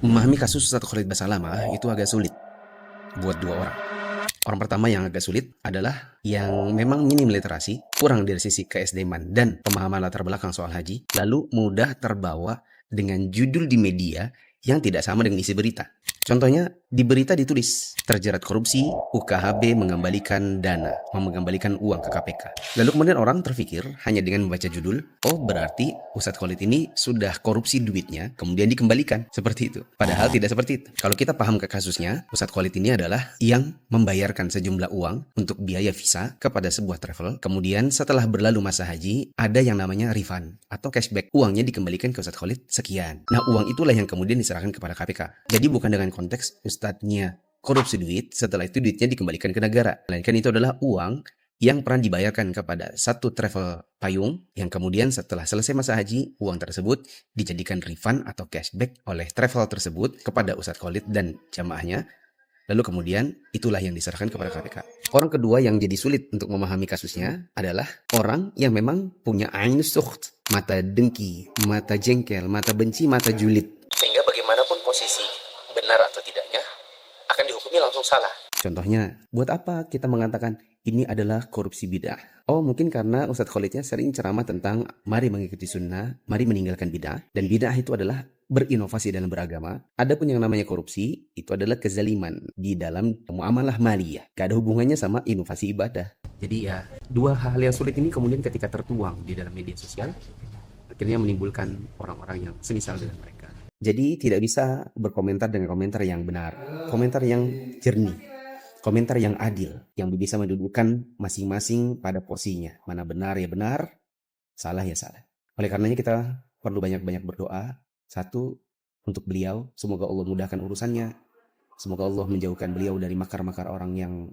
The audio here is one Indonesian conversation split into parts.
Memahami kasus Ustadz Khalid Basalamah itu agak sulit buat dua orang. Orang pertama yang agak sulit adalah yang memang minim literasi, kurang dari sisi keSDM dan pemahaman latar belakang soal haji, lalu mudah terbawa dengan judul di media yang tidak sama dengan isi berita. Contohnya, di berita ditulis, terjerat korupsi, UKHB mengembalikan dana, mengembalikan uang ke KPK. Lalu kemudian orang terpikir hanya dengan membaca judul, oh berarti Ustadz Khalid ini sudah korupsi duitnya, kemudian dikembalikan. Seperti itu. Padahal tidak seperti itu. Kalau kita paham ke kasusnya, Ustadz Khalid ini adalah yang membayarkan sejumlah uang untuk biaya visa kepada sebuah travel. Kemudian setelah berlalu masa haji, ada yang namanya refund atau cashback. Uangnya dikembalikan ke Ustadz Khalid sekian. Nah, uang itulah yang kemudian diserahkan kepada KPK. Jadi bukan dengan konteks Ustadznya korupsi duit, setelah itu duitnya dikembalikan ke negara. Melainkan itu adalah uang yang pernah dibayarkan kepada satu travel payung yang kemudian setelah selesai masa haji, uang tersebut dijadikan refund atau cashback oleh travel tersebut kepada Ustadz Khalid dan jamaahnya. Lalu kemudian itulah yang diserahkan kepada KPK. Orang kedua yang jadi sulit untuk memahami kasusnya adalah orang yang memang punya ain sukht, mata dengki, mata jengkel, mata benci, mata julid. Sehingga bagaimanapun posisi benar atau tidaknya akan dihukumi langsung salah. Contohnya, buat apa kita mengatakan ini adalah korupsi bid'ah? Oh, mungkin karena Ustadz Khalidnya sering ceramah tentang mari mengikuti sunnah, mari meninggalkan bid'ah. Dan bid'ah itu adalah berinovasi dalam beragama. Adapun yang namanya korupsi, itu adalah kezaliman di dalam muamalah maliyah. Gak ada hubungannya sama inovasi ibadah. Jadi ya, dua hal yang sulit ini kemudian ketika tertuang di dalam media sosial, akhirnya menimbulkan orang-orang yang semisal dengan mereka. Jadi tidak bisa berkomentar dengan komentar yang benar, komentar yang jernih, komentar yang adil, yang bisa mendudukkan masing-masing pada posisinya. Mana benar ya benar, salah ya salah. Oleh karenanya kita perlu banyak-banyak berdoa. Satu, untuk beliau, semoga Allah mudahkan urusannya. Semoga Allah menjauhkan beliau dari makar-makar orang yang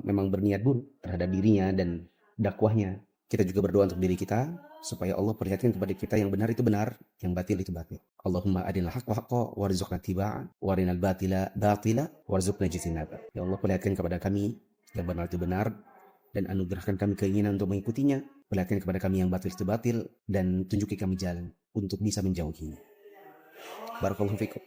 memang berniat buruk terhadap dirinya dan dakwahnya. Kita juga berdoa untuk diri kita, supaya Allah perlihatkan kepada kita yang benar itu benar, yang batil itu batil. Allahumma arinal haqqa haqqa warzuqna tiba'an, warinal batila batila warzuqna jitinaba. Ya Allah, perlihatkan kepada kami yang benar itu benar, dan anugerahkan kami keinginan untuk mengikutinya. Perlihatkan kepada kami yang batil itu batil, dan tunjuki kami jalan untuk bisa menjauhinya. Barakallahu fikum.